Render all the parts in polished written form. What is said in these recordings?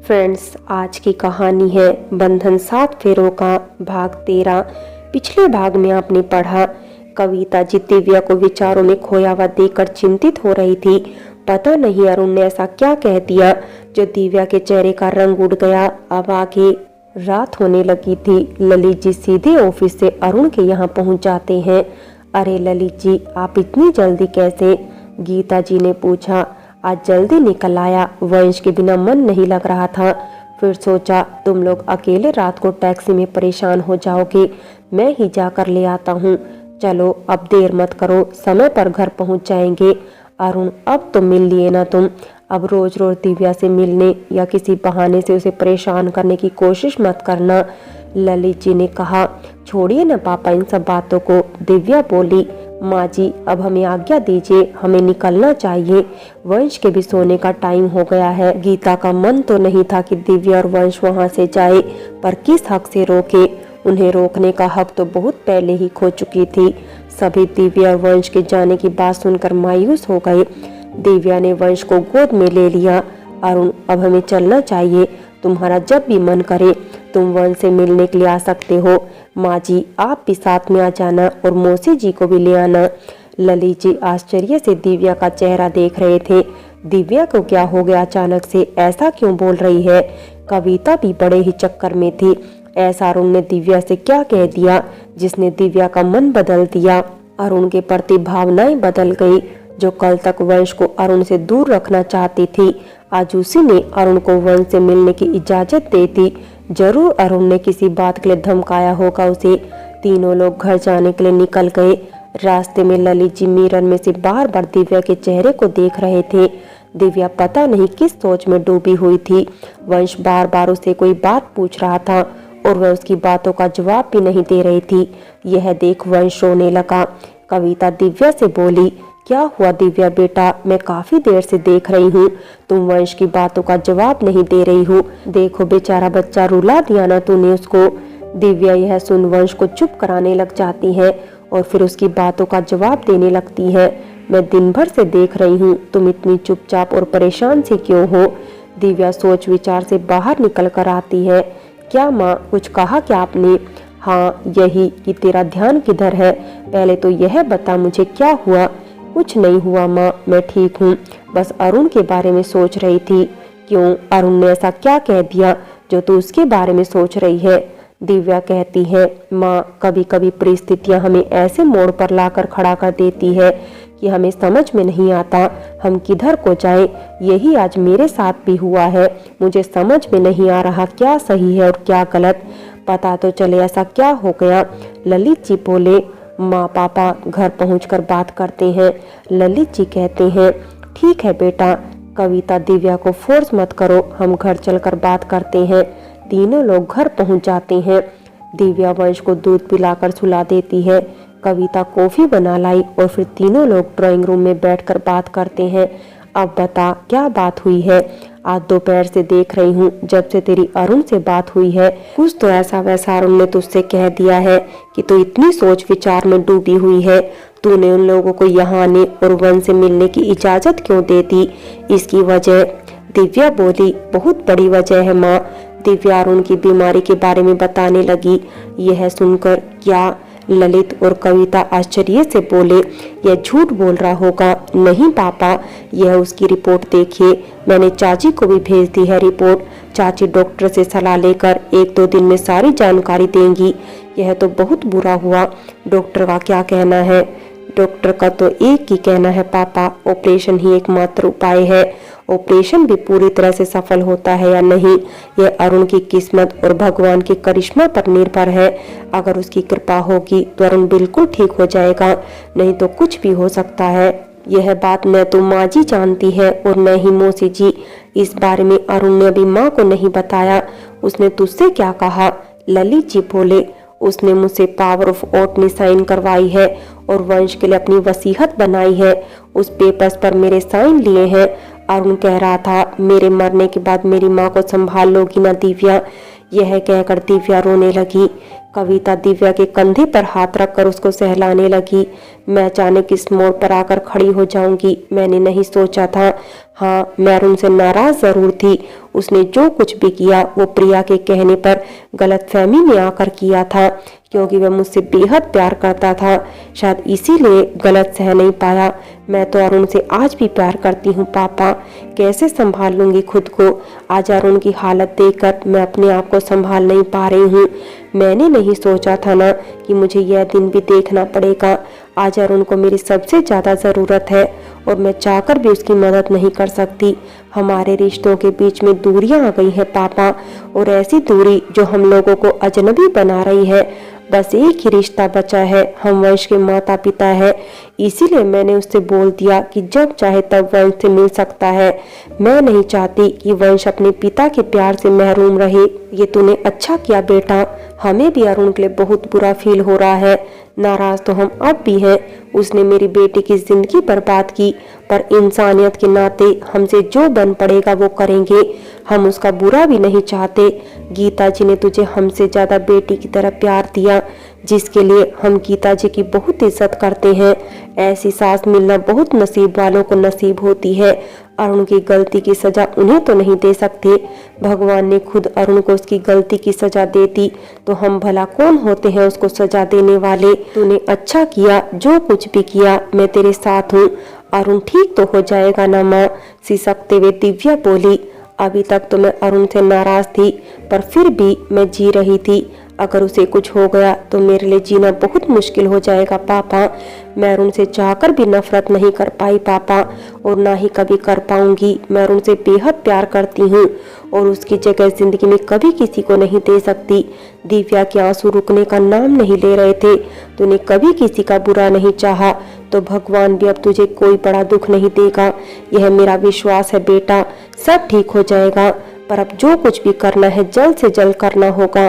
Friends, आज की कहानी है बंधन 7 फेरों का भाग 13। पिछले भाग में आपने पढ़ा कविता जी दिव्या को विचारों में खोया हुआ देखकर चिंतित हो रही थी। पता नहीं अरुण ने ऐसा क्या कह दिया जो दिव्या के चेहरे का रंग उड़ गया। अब आगे रात होने लगी थी। ललित जी सीधे ऑफिस से अरुण के यहाँ पहुँच जाते हैं। अरे ललित जी, आप इतनी जल्दी कैसे? गीता जी ने पूछा। आज जल्दी निकल आया, वंश के बिना मन नहीं लग रहा था। फिर सोचा तुम लोग अकेले रात को टैक्सी में परेशान हो जाओगे, मैं ही जाकर ले आता हूँ। चलो अब देर मत करो, समय पर घर पहुँच जाएंगे। अरुण, अब तो मिल लिए ना तुम, अब रोज रोज दिव्या से मिलने या किसी बहाने से उसे परेशान करने की कोशिश मत करना। ललित जी ने कहा। छोड़िए ना पापा इन सब बातों को, दिव्या बोली। माँ जी, अब हमें आज्ञा दीजिए, हमें निकलना चाहिए, वंश के भी सोने का टाइम हो गया है। गीता का मन तो नहीं था कि दिव्या और वंश वहाँ से जाए, पर किस हक से रोके? उन्हें रोकने का हक तो बहुत पहले ही खो चुकी थी। सभी दिव्या और वंश के जाने की बात सुनकर मायूस हो गए। दिव्या ने वंश को गोद में ले लिया। अरुण, अब हमें चलना चाहिए, तुम्हारा जब भी मन करे तुम वंश से मिलने के लिए आ सकते हो। माँ जी, आप भी साथ में आ जाना और मौसी जी को भी ले आना। ललित जी आश्चर्य से दिव्या का चेहरा देख रहे थे। दिव्या को क्या हो गया अचानक से, ऐसा क्यों बोल रही है? कविता भी बड़े ही चक्कर में थी। ऐसा अरुण ने दिव्या से क्या कह दिया जिसने दिव्या का मन बदल दिया? अरुण के प्रति भावनाएं बदल गई। जो कल तक वंश को अरुण से दूर रखना चाहती थी, आज उसी ने अरुण को वंश से मिलने की इजाजत दे दी। जरूर अरुण ने किसी बात के लिए धमकाया होगा उसे। तीनों लोग घर जाने के लिए निकल गए। रास्ते में ललित जी मिरर में से बार बार दिव्या के चेहरे को देख रहे थे। दिव्या पता नहीं किस सोच में डूबी हुई थी। वंश बार बार उसे कोई बात पूछ रहा था और वह उसकी बातों का जवाब भी नहीं दे रही थी। यह देख वंश रोने लगा। कविता दिव्या से बोली, क्या हुआ दिव्या बेटा, मैं काफी देर से देख रही हूँ, तुम वंश की बातों का जवाब नहीं दे रही हो। देखो बेचारा बच्चा, रुला दिया ना तूने उसको। दिव्या यह सुन वंश को चुप कराने लग जाती है और फिर उसकी बातों का जवाब देने लगती है। मैं दिन भर से देख रही हूँ, तुम इतनी चुपचाप और परेशान सी क्यों हो? दिव्या सोच विचार से बाहर निकल कर आती है। क्या माँ, कुछ कहा क्या आपने? हाँ, यही कि तेरा ध्यान किधर है, पहले तो यह बता मुझे क्या हुआ? कुछ नहीं हुआ माँ, मैं ठीक हूँ, बस अरुण के बारे में सोच रही थी। क्यों, अरुण ने ऐसा क्या कह दिया जो तू उसके बारे में सोच रही है? दिव्या कहती है, माँ कभी कभी परिस्थितियाँ हमें ऐसे मोड़ पर लाकर खड़ा कर देती है कि हमें समझ में नहीं आता हम किधर को जाएं। यही आज मेरे साथ भी हुआ है। मुझे समझ में नहीं आ रहा क्या सही है और क्या गलत। पता तो चले ऐसा क्या हो गया। ललित जी बोले, माँ पापा घर पहुंचकर बात करते हैं। ललित जी कहते हैं, ठीक है बेटा। कविता, दिव्या को फोर्स मत करो, हम घर चलकर बात करते हैं। तीनों लोग घर पहुंच जाते हैं। दिव्या वंश को दूध पिलाकर सुला देती है। कविता कॉफी बना लाई और फिर तीनों लोग ड्राइंग रूम में बैठकर बात करते हैं। अब बता क्या बात हुई है? आज दोपहर से देख रही हूँ, जब से तेरी अरुण से बात हुई है, कुछ तो ऐसा वैसा अरुण ने तुझसे कह दिया है कि तू इतनी सोच विचार में डूबी हुई है। तूने उन लोगों को यहाँ आने और वन से मिलने की इजाजत क्यों दे दी? इसकी वजह? दिव्या बोली, बहुत बड़ी वजह है माँ। दिव्या अरुण की बीमारी के बारे में बताने लगी। यह सुनकर क्या ललित और कविता आश्चर्य से बोले, यह झूठ बोल रहा होगा। नहीं पापा, यह उसकी रिपोर्ट देखिए, मैंने चाची को भी भेज दी है रिपोर्ट। चाची डॉक्टर से सलाह लेकर 1-2 दिन में सारी जानकारी देंगी। यह तो बहुत बुरा हुआ। डॉक्टर का क्या कहना है? डॉक्टर का तो एक ही कहना है पापा, ऑपरेशन ही एकमात्र उपाय है। ऑपरेशन भी पूरी तरह से सफल होता है या नहीं, यह अरुण की किस्मत और भगवान के करिश्मा पर निर्भर है। अगर उसकी कृपा होगी तो अरुण बिल्कुल ठीक हो जाएगा, नहीं तो कुछ भी हो सकता है। यह बात न तो माँ जी जानती है और न ही मौसी जी। इस बारे में अरुण ने अभी माँ को नहीं बताया। उसने तुझसे क्या कहा? ललित जी बोले, उसने मुझसे पावर ऑफ अटॉर्नी साइन करवाई है और वंश के लिए अपनी वसीयत बनाई है। उस पेपर्स पर मेरे साइन लिए हैं। अरुण कह रहा था, मेरे मरने के बाद मेरी माँ को संभाल लोगी ना दिव्या? यह कहकर दिव्या रोने लगी। कविता दिव्या के कंधे पर हाथ रखकर उसको सहलाने लगी। मैं अचानक इस मोड़ पर आकर खड़ी हो जाऊंगी मैंने नहीं सोचा था। हाँ, मैं अरुण से नाराज जरूर थी। उसने जो कुछ भी किया वो प्रिया के कहने पर गलतफहमी में आकर किया था, क्योंकि वह मुझसे बेहद प्यार करता था। शायद इसीलिए गलत सह नहीं पाया। मैं तो अरुण से आज भी प्यार करती हूँ पापा। कैसे संभाल लूंगी खुद को। आज अरुण की हालत देखकर मैं अपने आप को संभाल नहीं पा रही हूँ। मैंने नहीं सोचा था ना कि मुझे यह दिन भी देखना पड़ेगा। आज अरुण को मेरी सबसे ज्यादा जरूरत है और मैं चाहकर भी उसकी मदद नहीं कर सकती। हमारे रिश्तों के बीच में दूरियां आ गई हैं पापा, और ऐसी दूरी जो हम लोगों को अजनबी बना रही है। बस एक ही रिश्ता बचा है, हम वंश के माता पिता है। इसीलिए मैंने उससे बोल दिया कि जब चाहे तब वंश से मिल सकता है। मैं नहीं चाहती कि वंश अपने पिता के प्यार से महरूम रहे। ये तूने अच्छा किया बेटा। हमें भी अरुण के लिए बहुत बुरा फील हो रहा है। नाराज तो हम अब भी हैं। उसने मेरी बेटी की जिंदगी बर्बाद की, पर इंसानियत के नाते हमसे जो बन पड़ेगा वो करेंगे। हम उसका बुरा भी नहीं चाहते। गीता जी ने तुझे हमसे ज्यादा बेटी की तरह प्यार दिया, जिसके लिए हम गीता जी की बहुत इज्जत करते हैं। ऐसी सास मिलना बहुत नसीब वालों को नसीब होती है। अरुण की गलती की सजा उन्हें तो नहीं दे सकते। भगवान ने खुद अरुण को उसकी गलती की सजा दे दी, तो हम भला कौन होते हैं उसको सजा देने वाले। तूने अच्छा किया, जो कुछ भी किया मैं तेरे साथ हूँ। अरुण ठीक तो हो जाएगा ना माँ, सिसकते हुए दिव्या बोली। अभी तक तो मैं अरुण से नाराज थी, पर फिर भी मैं जी रही थी। अगर उसे कुछ हो गया तो मेरे लिए जीना बहुत मुश्किल हो जाएगा पापा। मैं अरुण से चाहकर भी नफरत नहीं कर पाई पापा, और ना ही कभी कर पाऊंगी। मैं अरुण से बेहद प्यार करती हूँ और उसकी जगह जिंदगी में कभी किसी को नहीं दे सकती। दिव्या के आंसू रुकने का नाम नहीं ले रहे थे। तूने कभी किसी का बुरा नहीं चाहा, तो भगवान भी अब तुझे कोई बड़ा दुख नहीं देगा। यह मेरा विश्वास है बेटा। सब ठीक हो जाएगा, पर अब जो कुछ भी करना है जल्द से जल्द करना होगा।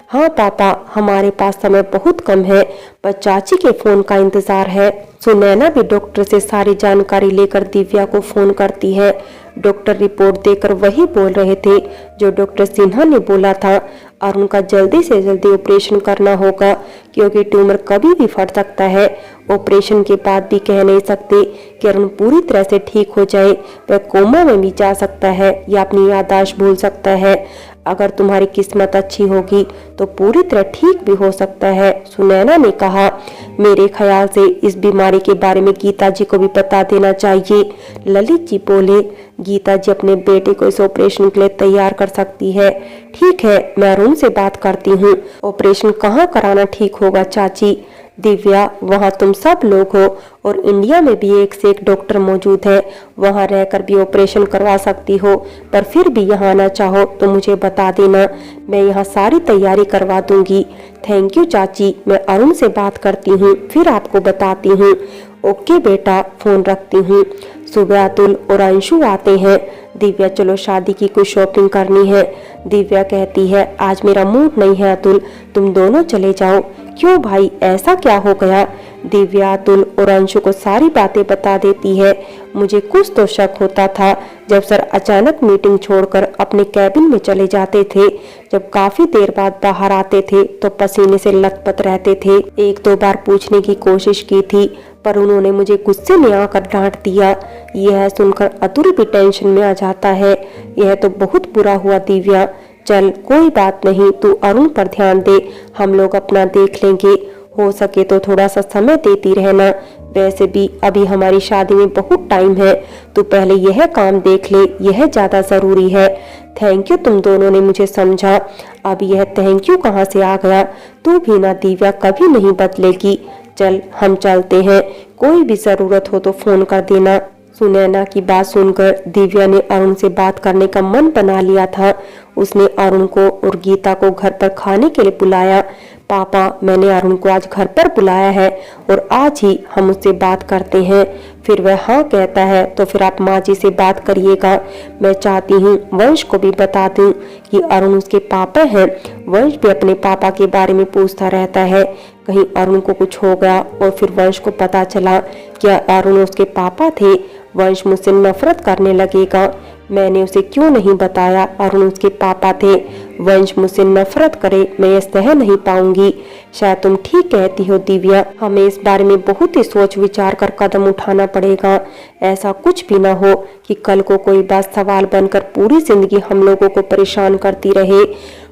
हाँ पापा, हमारे पास समय बहुत कम है, पर चाची के फोन का इंतजार है। सुनैना भी डॉक्टर से सारी जानकारी लेकर दिव्या को फोन करती है। डॉक्टर रिपोर्ट देकर वही बोल रहे थे जो डॉक्टर सिन्हा ने बोला था। अरुण का जल्दी से जल्दी ऑपरेशन करना होगा, क्योंकि ट्यूमर कभी भी फट सकता है। ऑपरेशन के बाद भी कह नहीं सकते कि अरुण पूरी तरह से ठीक हो जाए। वह कोमा में भी जा सकता है या अपनी याददाश्त भूल सकता है। अगर तुम्हारी किस्मत अच्छी होगी तो पूरी तरह ठीक भी हो सकता है, सुनैना ने कहा। मेरे ख्याल से इस बीमारी के बारे में गीता जी को भी बता देना चाहिए, ललित जी बोले। गीता जी अपने बेटे को इस ऑपरेशन के लिए तैयार कर सकती है। ठीक है, मैं अरुण से बात करती हूँ। ऑपरेशन कहाँ कराना ठीक होगा चाची? दिव्या, वहाँ तुम सब लोग हो और इंडिया में भी एक से एक डॉक्टर मौजूद है। वहाँ रहकर भी ऑपरेशन करवा सकती हो, पर फिर भी यहाँ आना चाहो तो मुझे बता देना। मैं यहाँ सारी तैयारी करवा दूंगी। थैंक यू चाची, मैं अरुण से बात करती हूँ, फिर आपको बताती हूँ। ओके बेटा, फोन रखती हूँ। सुबह अतुल और अंशु आते हैं। दिव्या, चलो शादी की कुछ शॉपिंग करनी है। दिव्या कहती है, आज मेरा मूड नहीं है अतुल, तुम दोनों चले जाओ। क्यों भाई, ऐसा क्या हो गया? दिव्या अतुल और अंशु को सारी बातें बता देती है। मुझे कुछ तो शक होता था जब सर अचानक मीटिंग छोड़कर अपने कैबिन में चले जाते थे। जब काफी देर बाद बाहर आते थे तो पसीने से लथपथ रहते थे। एक दो बार पूछने की कोशिश की थी, पर उन्होंने मुझे गुस्से में आकर डांट दिया। यह सुनकर अतुल भी टेंशन में आ जाता है। यह तो बहुत बुरा हुआ दिव्या। चल कोई बात नहीं, तू अरुण पर ध्यान दे, हम लोग अपना देख लेंगे। हो सके तो थोड़ा सा समय देती रहना। वैसे भी अभी हमारी शादी में बहुत टाइम है, तू पहले यह काम देख ले, यह ज्यादा जरूरी है। थैंक यू, तुम दोनों ने मुझे समझा। अब यह थैंक यू कहाँ से आ गया? तू भी ना दिव्या कभी नहीं बदलेगी। चल हम चलते हैं, कोई भी जरूरत हो तो फोन कर देना। सुनैना की बात सुनकर दिव्या ने अरुण से बात करने का मन बना लिया था। उसने अरुण को और गीता को घर पर खाने के लिए बुलाया। पापा, मैंने अरुण को आज घर पर बुलाया है और आज ही हम उससे बात करते हैं। फिर वह हाँ कहता है तो फिर आप माँ जी से बात करिएगा। मैं चाहती हूँ वंश को भी बता दूं कि अरुण उसके पापा हैं। वंश भी अपने पापा के बारे में पूछता रहता है। कहीं अरुण को कुछ हो गया और फिर वंश को पता चला कि अरुण उसके पापा थे, वंश मुझसे नफरत करने लगेगा। मैंने उसे क्यों नहीं बताया? अरुण उसके पापा थे। वंश मुझसे नफरत करे, मैं ये सह नहीं पाऊंगी। शायद तुम ठीक कहती हो दिव्या, हमें इस बारे में बहुत ही सोच विचार कर कदम उठाना पड़ेगा। ऐसा कुछ भी ना हो कि कल को कोई बात सवाल बनकर पूरी जिंदगी हम लोगों को परेशान करती रहे।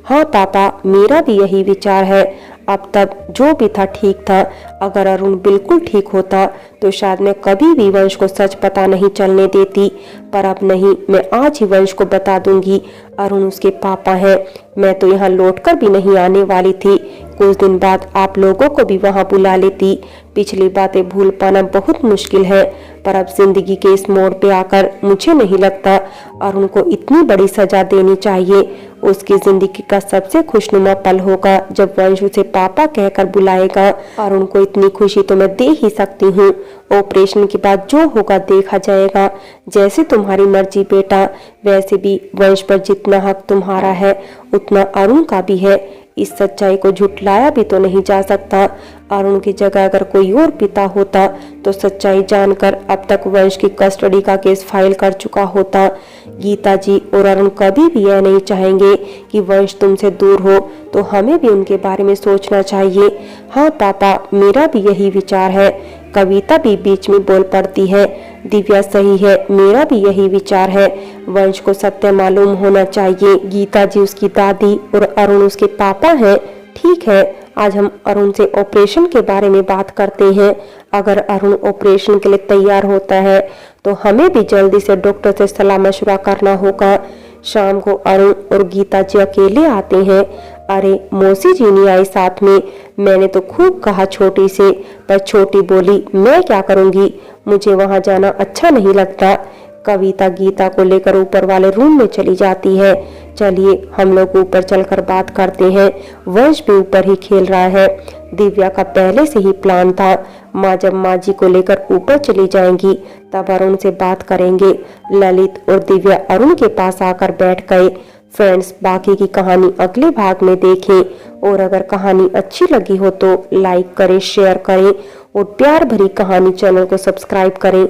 हाँ पापा, मेरा भी यही विचार है। अब तक जो भी था ठीक था। अगर अरुण बिल्कुल ठीक होता तो शायद मैं कभी भी वंश को सच पता नहीं चलने देती, पर अब नहीं, मैं आज ही वंश को बता दूंगी अरुण उसके पापा हैं। मैं तो यहाँ लौटकर भी नहीं आने वाली थी, कुछ दिन बाद आप लोगों को भी वहाँ बुला लेती। पिछली बातें भूल पाना बहुत मुश्किल है, पर अब जिंदगी के इस मोड़ पे आकर मुझे नहीं लगता अरुण को इतनी बड़ी सजा देनी चाहिए। उसकी जिंदगी का सबसे खुशनुमा पल होगा जब वंश उसे पापा कहकर बुलाएगा। अरुण को इतनी खुशी तो मैं दे ही सकती हूँ। ऑपरेशन के बाद जो होगा देखा जाएगा। जैसे तुम्हारी मर्जी बेटा, वैसे भी वंश पर जितना हक तुम्हारा है उतना अरुण का भी है। इस सच्चाई को झुटलाया भी तो नहीं जा सकता। अरुण की जगह अगर कोई और पिता होता तो सच्चाई जानकर अब तक वंश की कस्टडी का केस फाइल कर चुका होता। गीता जी और अरुण कभी भी यह नहीं चाहेंगे कि वंश तुमसे दूर हो, तो हमें भी उनके बारे में सोचना चाहिए। हाँ पापा, मेरा भी यही विचार है। कविता भी बीच में बोल पड़ती है। दिव्या सही है, मेरा भी यही विचार है। वंश को सत्य मालूम होना चाहिए। गीता जी उसकी दादी और अरुण उसके पापा हैं। ठीक है, आज हम अरुण से ऑपरेशन के बारे में बात करते हैं। अगर अरुण ऑपरेशन के लिए तैयार होता है तो हमें भी जल्दी से डॉक्टर से सलाह मशवरा करना होगा। शाम को अरुण और गीता जी अकेले आते हैं। अरे मौसी जी नहीं आई साथ में? मैंने तो खूब कहा छोटी से, पर छोटी बोली मैं क्या करूंगी, मुझे वहां जाना अच्छा नहीं लगता। कविता गीता को लेकर ऊपर वाले रूम में चली जाती है। चलिए हम लोग ऊपर चलकर बात करते हैं। वंश भी ऊपर ही खेल रहा है। दिव्या का पहले से ही प्लान था, माँ जब माँ जी को लेकर ऊपर चली जाएंगी तब अरुण से बात करेंगे। ललित और दिव्या अरुण के पास आकर बैठ गए। फ्रेंड्स, बाकी की कहानी अगले भाग में देखें, और अगर कहानी अच्छी लगी हो तो लाइक करें, शेयर करें और प्यार भरी कहानी चैनल को सब्सक्राइब करें।